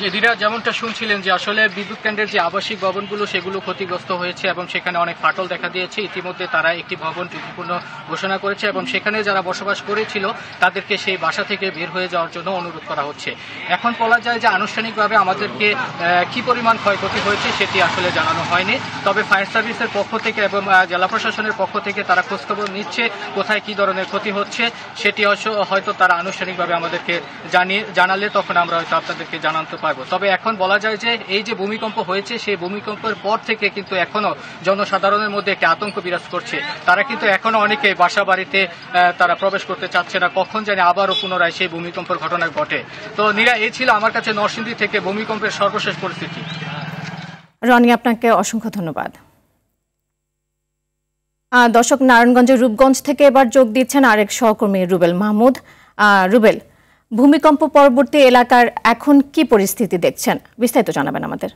যেদিনা যেমনটা শুনছিলেন যে আসলে বিদ্যুৎ কেন্দ্রের যে আবাসিক ভবনগুলো সেগুলো ক্ষতিগ্রস্ত হয়েছে এবং সেখানে অনেক ফাটল দেখা দিয়েছে। ইতিমধ্যে তারা একটি ভবন ঝুঁকিপূর্ণ ঘোষণা করেছে এবং সেখানে যারা বসবাস করেছিল তাদেরকে সেই বাসা থেকে বের হয়ে যাওয়ার জন্য অনুরোধ করা হচ্ছে। এখন বলা যায় যে আনুষ্ঠানিকভাবে আমাদেরকে কি পরিমাণ ক্ষয়ক্ষতি হয়েছে সেটি আসলে জানানো হয়নি, তবে ফায়ার সার্ভিসের পক্ষ থেকে এবং জেলা প্রশাসনের পক্ষ থেকে তারা খোঁজখবর নিচ্ছে কোথায় কি ধরনের ক্ষতি হচ্ছে, সেটি হয়তো তারা আনুষ্ঠানিকভাবে আমাদেরকে জানালে তখন আমরা হয়তো আপনাদেরকে জানাতে পারবো। তবে এখন বলা যায় যে এই যে ভূমিকম্প হয়েছে সেই ভূমিকম্পের পর থেকে কিন্তু এখনো জনসাধারণের মধ্যে একটি আতঙ্ক বিরাজ করছে। তারা কিন্তু এখনো অনেকে বাসা বাড়িতে তারা প্রবেশ করতে চাচ্ছে না, কখন জানি আবারও পুনরায় সেই ভূমিকম্পের ঘটনা ঘটে। তো নীরা, এই ছিল আমার কাছে নরসিংদী থেকে ভূমিকম্পের সর্বশেষ পরিস্থিতি। রনি, আপনাকে অসংখ্য ধন্যবাদ। দর্শক, নারায়ণগঞ্জের রূপগঞ্জ থেকে এবার যোগ দিচ্ছেন আরেক সহকর্মী রুবেল মাহমুদ। রুবেল, ভূমিকম্প পরবর্তী এলাকার এখন কি পরিস্থিতি দেখছেন, বিস্তারিত জানাবেন আমাদের।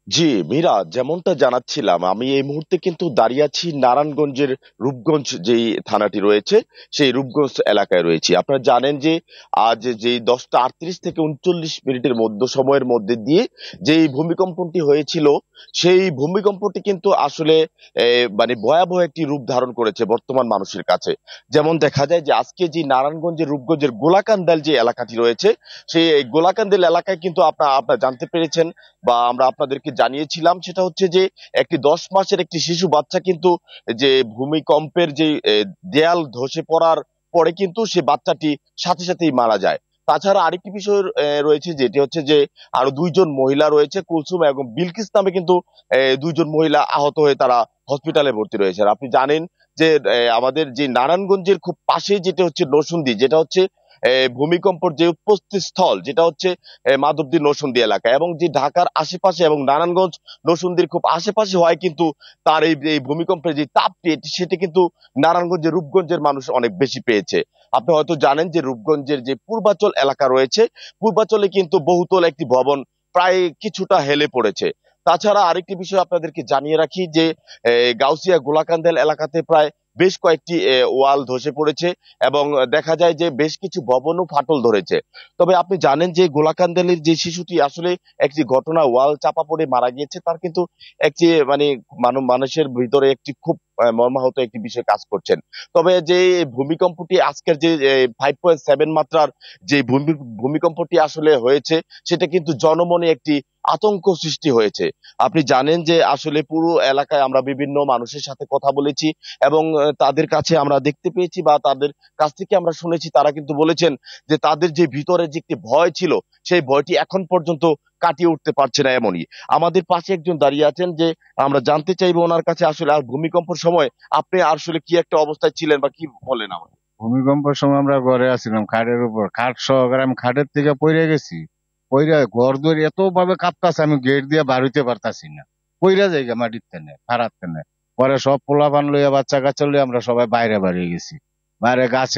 জি মীরা, যেমনটা জানাচ্ছিলাম, আমি এই মুহূর্তে কিন্তু দাঁড়িয়ে আছি নারায়ণগঞ্জের রূপগঞ্জ যেই থানাটি রয়েছে সেই রূপগঞ্জ এলাকায় রয়েছে। আপনারা জানেন যে আজ যেই 10:38 থেকে 39 মিনিটের সময়ের মধ্যে দিয়ে যেই ভূমিকম্পটি হয়েছিল সেই ভূমিকম্পটি কিন্তু আসলে মানে ভয়াবহ একটি রূপ ধারণ করেছে বর্তমান মানুষের কাছে। যেমন দেখা যায় যে আজকে যে নারায়ণগঞ্জের রূপগঞ্জের গোলাকান্দাল যে এলাকাটি রয়েছে সেই গোলাকান্দাল এলাকায় কিন্তু আপনারা জানতে পেরেছেন বা আমরা আপনাদেরকে জানিয়েছিলাম, সেটা হচ্ছে যে একটি 10 মাসের একটি শিশু বাচ্চা কিন্তু যে ভূমিকম্পের যে দেয়াল ধসে পড়ার পরে কিন্তু সে বাচ্চাটি সাথে সাথেই মারা যায়। তাছাড়া আরেকটি বিষয় রয়েছে, যেটি হচ্ছে যে আরো 2 জন মহিলা রয়েছে, কুলসুম এবং বিলকিস নামে কিন্তু 2 জন মহিলা আহত হয়ে তারা হসপিটালে ভর্তি রয়েছে। আর আপনি জানেন যে আমাদের যে নারায়ণগঞ্জের খুব পাশে যেটা হচ্ছে নরসিংদী, যেটা হচ্ছে ভূমিকম্পর যে উৎপত্তি স্থল, যেটা হচ্ছে মাধবদী নরসিংদী এলাকা, এবং যে ঢাকার আশেপাশে এবং নারায়ণগঞ্জ নরসিংদীর খুব আশেপাশে হয় কিন্তু তার এই ভূমিকম্পের যে তাপটি সেটি কিন্তু নারায়ণগঞ্জের রূপগঞ্জের মানুষ অনেক বেশি পেয়েছে। আপনি হয়তো জানেন যে রূপগঞ্জের যে পূর্বাচল এলাকা রয়েছে, পূর্বাচলে কিন্তু বহুতল একটি ভবন প্রায় কিছুটা হেলে পড়েছে। তাছাড়া আরেকটি বিষয় আপনাদেরকে জানিয়ে রাখি যে গাউসিয়া গোলাকান্দাল এলাকাতে প্রায় বেশ কয়েকটি ওয়াল ধসে পড়েছে এবং দেখা যায় যে বেশ কিছু ভবনও ফাটল ধরেছে। তবে আপনি জানেন যে গোলাকান্দালের যে শিশুটি আসলে একটি ঘটনা ওয়াল চাপা পড়ে মারা গিয়েছে, তার কিন্তু একটি মানে মানুষের ভিতরে একটি খুব মর্মাহত একটি বিষয় কাজ করছেন। তবে যে ভূমিকম্পটি আজকের যে 5.7 মাত্রার যে ভূমিকম্পটি আসলে হয়েছে সেটা কিন্তু জনমনে একটি আতঙ্ক সৃষ্টি হয়েছে। আপনি জানেন যে আসলে পুরো এলাকায় আমরা বিভিন্ন মানুষের সাথে কথা বলেছি এবং তাদের কাছে আমরা দেখতে পেয়েছি বা তাদের কাছ থেকে আমরা শুনেছি, তারা কিন্তু বলেছেন যে তাদের যে ভিতরে যে একটি ভয় ছিল সেই ভয়টি এখন পর্যন্ত কাটিয়ে উঠতে পারছে না। এমনই আমাদের পাশে একজন দাঁড়িয়ে আছেন, যে আমরা জানতে চাইবো ওনার কাছে আসলে আর ভূমিকম্পের সময় আপনি আসলে কি একটা অবস্থায় ছিলেন বা কি বলেন আমাদের। ভূমিকম্পের সময় আমরা ঘরে আসছিলাম, খাটের উপর, খাট সহকারে আমি খাটের থেকে পড়ে গেছি। পইরা ঘর দৌড় এত ভাবে কাঁপতাছে, আমি গেট দিয়ে বার হইতে পারতাছি না, পইরা যাইগা মাটির তেনে খারাপ তেনে। পরে সব পোলাপান লইয়া বাচ্চা কাচ্চা লইয়া আমরা সবাই বাইরে বাড়িয়ে গেছি। বাইরে গাছ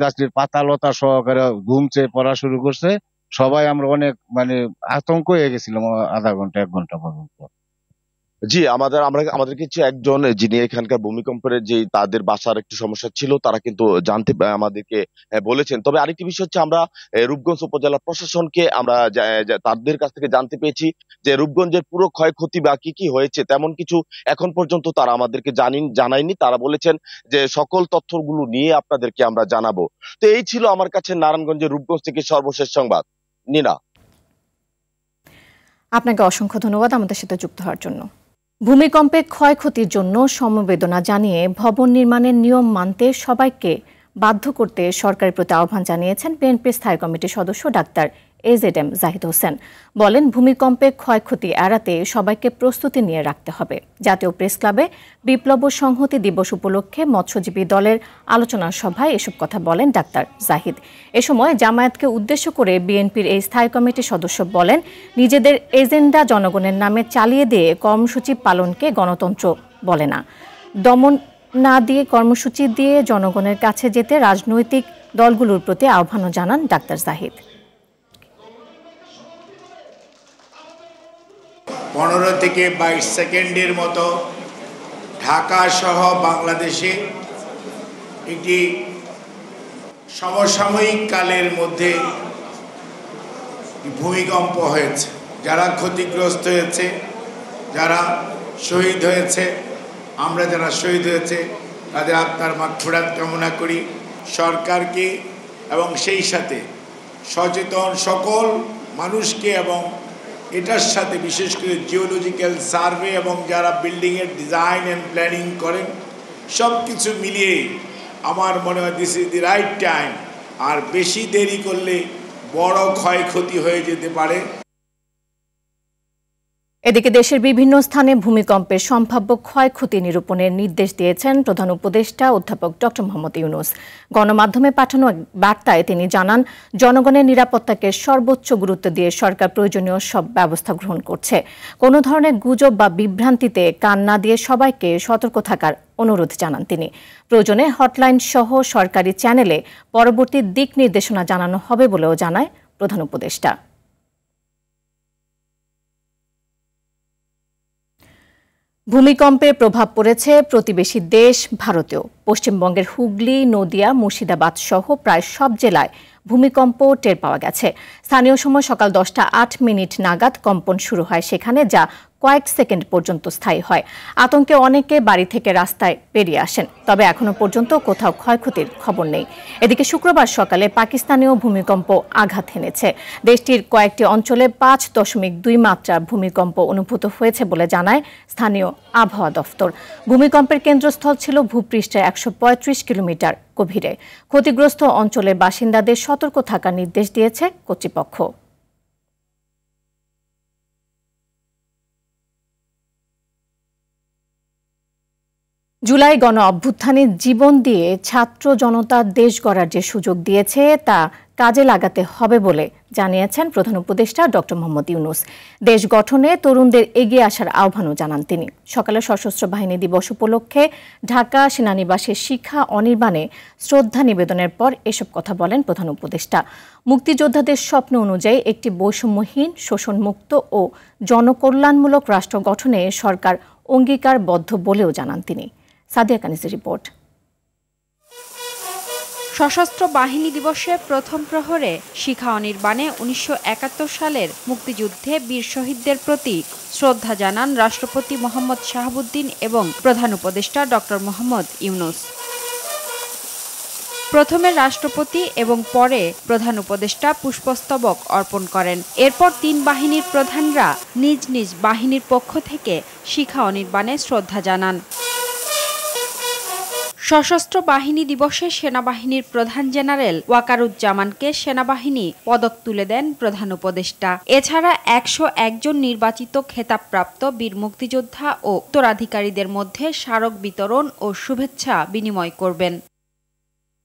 গাছটির পাতা লতা সহকারে ধুমছে পড়া শুরু করছে। সবাই আমরা অনেক আতঙ্ক হয়ে গেছিলাম আধা ঘন্টা 1 ঘন্টা পর্যন্ত। জি, আমাদের কিছু একজন যিনি এখানকার ভূমিকম্পের যে তাদের বাসার একটু সমস্যা ছিল তারা কিন্তু আমাদেরকে বলেছেন। তবে আরেকটি বিষয় হচ্ছে, আমরা রূপগঞ্জ উপজেলা প্রশাসনকে আমরা তাদের কাছ থেকে জানতে পেরেছি যে রূপগঞ্জের পুরো ক্ষয়ক্ষতি বা কি কি হয়েছে তেমন কিছু এখন পর্যন্ত তারা আমাদেরকে জানায়নি। তারা বলেছেন যে সকল তথ্যগুলো নিয়ে আপনাদেরকে আমরা জানাবো। তো এই ছিল আমার কাছে নারায়ণগঞ্জের রূপগঞ্জ থেকে সর্বশেষ সংবাদ। নিনা, আপনাকে অসংখ্য ধন্যবাদ আমাদের সাথে যুক্ত হওয়ার জন্য। ভূমিকম্পে ক্ষয়ক্ষতির জন্য সমবেদনা জানিয়ে ভবন নির্মাণের নিয়ম মানতে সবাইকে বাধ্য করতে সরকারের প্রতি আহ্বান জানিয়েছেন বিএনপি স্থায়ী কমিটির সদস্য ডাক্তার AZM জাহিদ হোসেন। বলেন, ভূমিকম্পে ক্ষয়ক্ষতি এড়াতে সবাইকে প্রস্তুতি নিয়ে রাখতে হবে। জাতীয় প্রেস ক্লাবে বিপ্লব ও সংহতি দিবস উপলক্ষে মৎস্যজীবী দলের আলোচনা সভায় এসব কথা বলেন ডাক্তার জাহিদ। এ সময় জামায়াতকে উদ্দেশ্য করে বিএনপির এই স্থায়ী কমিটির সদস্য বলেন, নিজেদের এজেন্ডা জনগণের নামে চালিয়ে দিয়ে কর্মসূচি পালনকে গণতন্ত্র বলে না। দমন না দিয়ে কর্মসূচি দিয়ে জনগণের কাছে যেতে রাজনৈতিক দলগুলোর প্রতি আহ্বানও জানান ডাক্তার জাহিদ। 15 থেকে 22 সেকেন্ডের মতো ঢাকা সহ বাংলাদেশে একটি সমসাময়িক কালের মধ্যে ভূমিকম্প হয়েছে। যারা ক্ষতিগ্রস্ত হয়েছে, যারা শহীদ হয়েছে, আমরা যারা শহীদ হয়েছে তাদের আত্মার মাগফিরাত কামনা করি। সরকারকে এবং সেই সাথে সচেতন সকল মানুষকে এবং এটার সাথে বিশেষ করে জিওলজিক্যাল সার্ভে এবং যারা বিল্ডিংয়ের ডিজাইন অ্যান্ড প্ল্যানিং করেন সব কিছু মিলিয়ে আমার মনে হয় this is the right time. আর বেশি দেরি করলে বড় ক্ষয়ক্ষতি হয়ে যেতে পারে। এদিকে দেশের বিভিন্ন স্থানে ভূমিকম্পের সম্ভাব্য ক্ষয়ক্ষতি নিরূপণের নির্দেশ দিয়েছেন প্রধান উপদেষ্টা অধ্যাপক ডক্টর মোহাম্মদ ইউনূস। গণমাধ্যমে পাঠানো এক বার্তায় তিনি জানান, জনগণের নিরাপত্তাকে সর্বোচ্চ গুরুত্ব দিয়ে সরকার প্রয়োজনীয় সব ব্যবস্থা গ্রহণ করছে। কোনো ধরনের গুজব বা বিভ্রান্তিতে কান না দিয়ে সবাইকে সতর্ক থাকার অনুরোধ জানান তিনি। প্রয়োজনে হটলাইন সহ সরকারি চ্যানেলে পরবর্তী দিক নির্দেশনা জানানো হবে বলেও জানায় প্রধান উপদেষ্টা। ভূমিকম্পের প্রভাব পড়েছে প্রতিবেশী দেশ ভারতেও। পশ্চিমবঙ্গের হুগলি, নদিয়া, মুর্শিদাবাদ সহ প্রায় সব জেলায় ভূমিকম্প টের পাওয়া গেছে। স্থানীয় সময় সকাল 10:08 নাগাদ কম্পন শুরু হয় সেখানে, যা কয়েক সেকেন্ড পর্যন্ত স্থায়ী হয়। আতঙ্কে অনেকে বাড়ি থেকে রাস্তায় বেরিয়ে আসেন, তবে এখনো পর্যন্ত কোথাও ক্ষয়ক্ষতির খবর নেই। এদিকে শুক্রবার সকালে পাকিস্তানেও ভূমিকম্প আঘাত হেনেছে। দেশটির কয়েকটি অঞ্চলে 5.2 মাত্রার ভূমিকম্প অনুভূত হয়েছে বলে জানায় স্থানীয় আবহাওয়া দফতর। ভূমিকম্পের কেন্দ্রস্থল ছিল ভূপৃষ্ঠের 135 কিলোমিটার গভীরে। ক্ষতিগ্রস্ত অঞ্চলের বাসিন্দাদের সতর্ক থাকার নির্দেশ দিয়েছে কর্তৃপক্ষ। জুলাই গণ অভ্যুত্থানে জীবন দিয়ে ছাত্র জনতা দেশ গড়ার যে সুযোগ দিয়েছে তা কাজে লাগাতে হবে বলে জানিয়েছেন প্রধান উপদেষ্টা ডক্টর মোহাম্মদ ইউনূস। দেশ গঠনে তরুণদের এগিয়ে আসার আহ্বানও জানান তিনি। সকালে সশস্ত্র বাহিনী দিবস উপলক্ষে ঢাকা সেনানিবাসের শিখা অনির্বাণে শ্রদ্ধা নিবেদনের পর এসব কথা বলেন প্রধান উপদেষ্টা। মুক্তিযোদ্ধাদের স্বপ্ন অনুযায়ী একটি বৈষম্যহীন, শোষণমুক্ত ও জনকল্যাণমূলক রাষ্ট্র গঠনে সরকার অঙ্গীকারবদ্ধ বলেও জানান তিনি। সাদিয়া কানিসের রিপোর্ট। সশস্ত্র বাহিনী দিবসে প্রথম প্রহরে শিখা অনির্বাণে ১৯৭১ সালের মুক্তিযুদ্ধে বীর শহীদদের প্রতি শ্রদ্ধা জানান রাষ্ট্রপতি মোহাম্মদ শাহাবুদ্দিন এবং প্রধান উপদেষ্টা ডক্টর মোহাম্মদ ইউনূস। প্রথমে রাষ্ট্রপতি এবং পরে প্রধান উপদেষ্টা পুষ্পস্তবক অর্পণ করেন। এরপর তিন বাহিনীর প্রধানরা নিজ নিজ বাহিনীর পক্ষ থেকে শিখা অনির্বাণে শ্রদ্ধা জানান। সশস্ত্র বাহিনী দিবসে সেনাবাহিনীর প্রধান জেনারেল ওয়াকারুজ্জামানকে সেনাবাহিনী পদক তুলে দেন প্রধান উপদেষ্টা। এছাড়া ১০১ জন নির্বাচিত খেতাবপ্রাপ্ত বীর মুক্তিযোদ্ধা ও উত্তরাধিকারীদের মধ্যে স্মারক বিতরণ ও শুভেচ্ছা বিনিময় করবেন।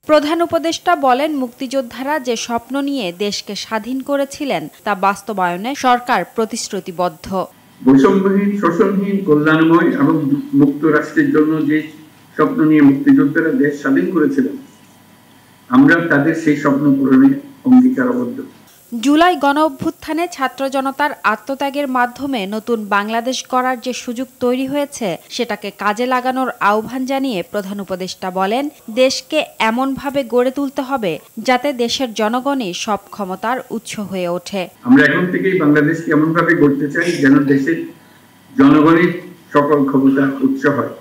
প্রধান উপদেষ্টা বলেন, মুক্তিযোদ্ধারা যে স্বপ্ন নিয়ে দেশকে স্বাধীন করেছিলেন তা বাস্তবায়নে সরকার প্রতিশ্রুতিবদ্ধ। বৈষম্যহীন, শোষণহীন, কল্যাণময় এবং মুক্ত রাষ্ট্রের জন্য যে স্বপ্ন নিয়ে মুক্তিযোদ্ধারা দেশ স্বাধীন করেছিলেন, আমরা তাদের সেই স্বপ্ন পূরণে অঙ্গীকারবদ্ধ। জুলাই গণঅভ্যুত্থানে ছাত্র জনতার আত্মত্যাগের মাধ্যমে নতুন বাংলাদেশ গড়ার যে সুযোগ তৈরি হয়েছে সেটাকে কাজে লাগানোর আহ্বান জানিয়ে প্রধান উপদেষ্টা বলেন, দেশকে এমনভাবে গড়ে তুলতে হবে যাতে দেশের জনগণই সব ক্ষমতার উৎস হয়ে ওঠে। আমরা এখন থেকেই বাংলাদেশকে এমনভাবে গড়তে চাই যেন দেশের জনগণের সকল ক্ষমতার উৎস হয়।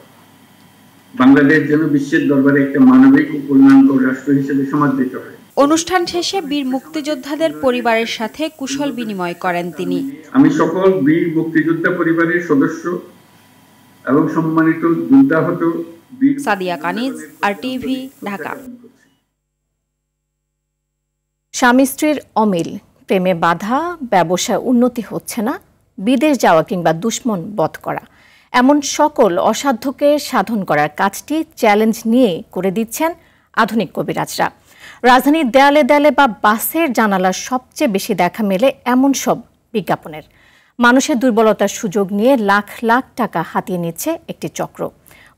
বাংলাদেশ যেন বিশ্বের দরবারে একটা মানবিক ও কল্যাণকর রাষ্ট্র হিসেবে সমাদৃত হয়। অনুষ্ঠান শেষে বীর মুক্তিযোদ্ধাদের পরিবারের সাথে কুশল বিনিময় করেন তিনি। আমি সকল বীর মুক্তিযোদ্ধা পরিবারের সদস্য এবং সম্মানিত যুদ্ধাহত বীর সাদিয়া কানিজ, RTV, ঢাকা। স্বামী স্ত্রীর অমিল, প্রেমে বাধা, ব্যবসায় উন্নতি হচ্ছে না, বিদেশ যাওয়া কিংবা দুশ্মন বধ করা, এমন সকল অসাধ্যকে সাধন করার কাজটি চ্যালেঞ্জ নিয়ে করে দিচ্ছেন আধুনিক কবিরাজরা। রাজধানীর দেয়ালে দেয়ালে বা বাসের জানালার সবচেয়ে বেশি দেখা মেলে এমন সব বিজ্ঞাপনের। মানুষের দুর্বলতার সুযোগ নিয়ে লাখ লাখ টাকা হাতিয়ে নিচ্ছে একটি চক্র।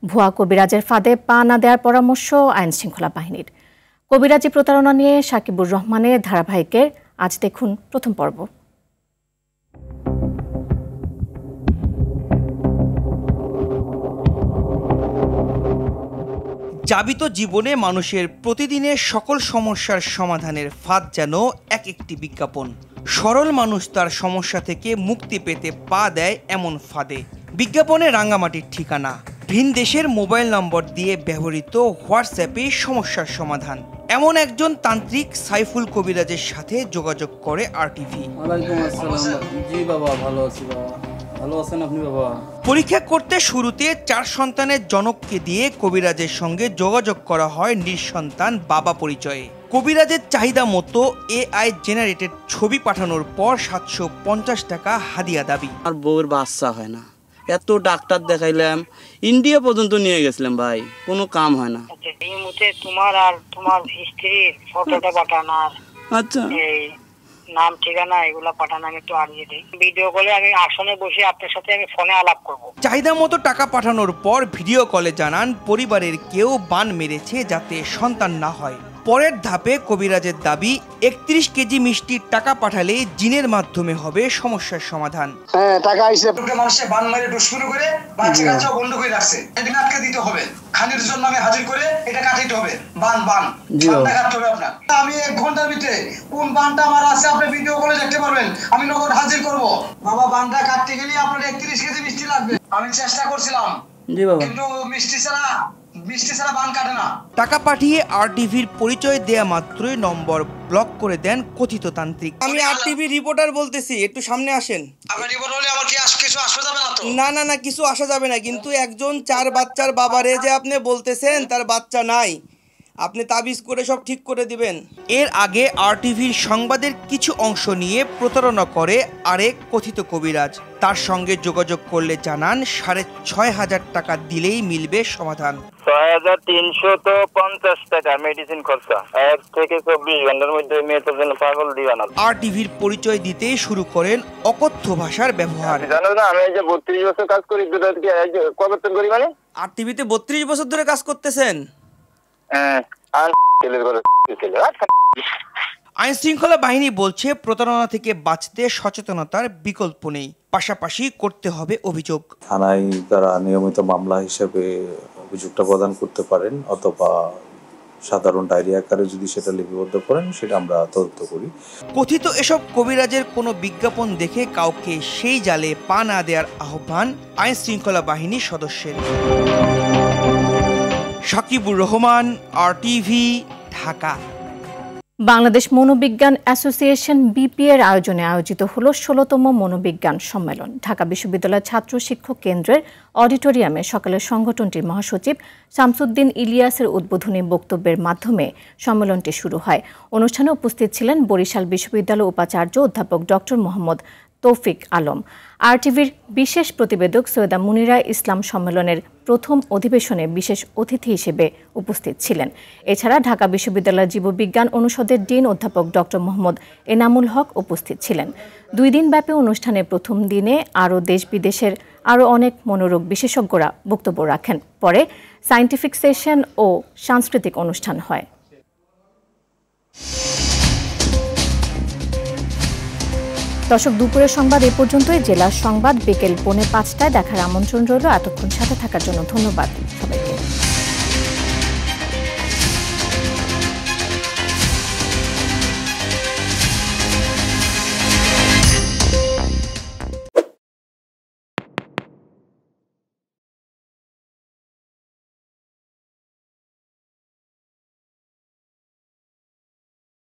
ভুয়া কবিরাজের ফাঁদে পা না দেওয়ার পরামর্শ আইন শৃঙ্খলা বাহিনীর। কবিরাজি প্রতারণা নিয়ে সাকিবুর রহমানের ধারাবাহিকের আজ দেখুন প্রথম পর্ব। যাবিত জীবনে মানুষের প্রতিদিনের সকল সমস্যার সমাধানের ফাঁদ যেন এক একটি বিজ্ঞাপন। সরল মানুষ তার সমস্যা থেকে মুক্তি পেতে পা দেয় এমন ফাঁদে। বিজ্ঞাপনে রাঙামাটির ঠিকানা, ভিন দেশের মোবাইল নম্বর দিয়ে ব্যবহৃত হোয়াটসঅ্যাপে সমস্যার সমাধান। এমন একজন তান্ত্রিক সাইফুল কবিরাজের সাথে যোগাযোগ করে RTV। জি বাবা, ভালো আছি বাবা। ভালো আছেন আপনি বাবা? পরীক্ষা করতে শুরুতে 4 সন্তানের জনককে দিয়ে কবিরাজের সঙ্গে যোগাযোগ করা হয় নিঃসন্তান বাবা পরিচয়ে। কবিরাজের চাহিদা মতো AI জেনারেটেড ছবি পাঠানোর পর 750 টাকা হাদিয়া দাবি। আর বউয়ের বাচ্চা হয় না, এত ডাক্তার দেখাইলাম, ইন্ডিয়া পর্যন্ত নিয়ে গেছিলাম ভাই, কোনো কাম হয় না। এই মুহূর্তে তোমার আর তোমার স্ত্রীর ফটোটা পাঠানোর, আচ্ছা এই নাম ঠিকানা এগুলো পাঠানো, আমি একটু আর্জি দিই। ভিডিও কলে আমি আসনে বসে আপনার সাথে আমি ফোনে আলাপ করব। চাহিদা মতো টাকা পাঠানোর পর ভিডিও কলে জানান পরিবারের কেউ বান মেরেছে যাতে সন্তান না হয়। পরের ধাপে কবিরাজের দাবি 31 কেজি মিষ্টির টাকা পাঠালে জিনের মাধ্যমে হবে সমস্যার সমাধান। হ্যাঁ, টাকা আইছে, মানুষের বান মেরে শুরু করে বাচ্চা কাচ্চা বন্ধ করে রাখছে, এটা আটকে দিতে হবে। খানির জন্য আমি হাজির করে এটা কাটাইতে হবে, বান কাটতে হবে আপনার। আমি 1 ঘন্টার ভিতরে কোন বানটা আমার আছে আপনি ভিডিও করে দেখতে পারবেন, আমি নগদ হাজির করব। বাবা, বানটা কাটতে গেলে আপনার 31 কেজি মিষ্টি লাগবে। আমি চেষ্টা করছিলাম কিন্তু মিষ্টি ছাড়া বান কাটে না। টাকা পাঠিয়ে RTVর পরিচয় দেয়া মাত্রই নম্বর ব্লক করে দেন কথিত তান্ত্রিক। আমি RTV রিপোর্টার বলতেছি, একটু সামনে আসেন। আপনি রিপোর্ট হলে আমার কি কিছু আসা যাবে না তো? না, কিছু আসা যাবে না, কিন্তু একজন 4 বাচ্চার বাবারে যে আপনি বলতেছেন তার বাচ্চা নাই, আপনি তাবিজ করে সব ঠিক করে দিবেন। এর আগে RTVর সংবাদের কিছু অংশ নিয়ে প্রতারণা করে আরেক কথিত কবিরাজ। তার সঙ্গে যোগাযোগ করলে জানান 6,500 টাকা দিলেই মিলবে সমাধান। 6,350 টাকা মেডিসিন খরচা, 1 থেকে 24 ঘন্টার মধ্যে মেয়েদের জন্য পাগল দিবানা। RTVর পরিচয় দিতেই শুরু করেন অকথ্য ভাষার ব্যবহার। জানো না আমি এই যে 32 বছর কাজ করি, কবে করি মানে RTVতে 32 বছর ধরে কাজ করতেছেন? আইন শৃঙ্খলা বাহিনী বলছে প্রতারণা থেকে বাঁচতে সচেতনতার বিকল্প নেই, পাশাপাশি করতে হবে অভিযোগ। থানায় তারা নিয়মিত মামলা হিসেবে অভিযোগটা প্রদান করতে পারেন অথবা সাধারণ ডায়েরি আকারে যদি সেটা লিপিবদ্ধ করেন সেটা আমরা তদন্ত করি। কথিত এসব কবিরাজের কোনো বিজ্ঞাপন দেখে কাউকে সেই জালে পা না দেওয়ার আহ্বান আইন শৃঙ্খলা বাহিনীর সদস্যের। সাকিবুর রহমান, RTV, ঢাকা। বাংলাদেশ মনোবিজ্ঞান অ্যাসোসিয়েশন বিপি এর আয়োজনে আয়োজিত হলো 16তম মনোবিজ্ঞান সম্মেলন। ঢাকা বিশ্ববিদ্যালয় ছাত্র শিক্ষক কেন্দ্রের অডিটোরিয়ামে সকালে সংগঠনটির মহাসচিব শামসুদ্দিন ইলিয়াসের উদ্বোধনী বক্তব্যের মাধ্যমে সম্মেলনটি শুরু হয়। অনুষ্ঠানে উপস্থিত ছিলেন বরিশাল বিশ্ববিদ্যালয় উপাচার্য অধ্যাপক ডক্টর মোহাম্মদ তৌফিক আলম। RTVর বিশেষ প্রতিবেদক সৈয়দা মুনিরা ইসলাম সম্মেলনের প্রথম অধিবেশনে বিশেষ অতিথি হিসেবে উপস্থিত ছিলেন। এছাড়া ঢাকা বিশ্ববিদ্যালয় জীববিজ্ঞান অনুষদের ডিন অধ্যাপক ডক্টর মোহাম্মদ এনামুল হক উপস্থিত ছিলেন। 2 দিনব্যাপী অনুষ্ঠানের প্রথম দিনে আরও দেশ বিদেশের আরও অনেক মনোরোগ বিশেষজ্ঞরা বক্তব্য রাখেন। পরে সায়েন্টিফিক সেশন ও সাংস্কৃতিক অনুষ্ঠান হয়। দর্শক, দুপুরের সংবাদ এ পর্যন্তই। জেলার সংবাদ বিকেল 4:45টায় দেখার আমন্ত্রণ রইল। এতক্ষণ সাথে থাকার জন্য ধন্যবাদ সবাইকে।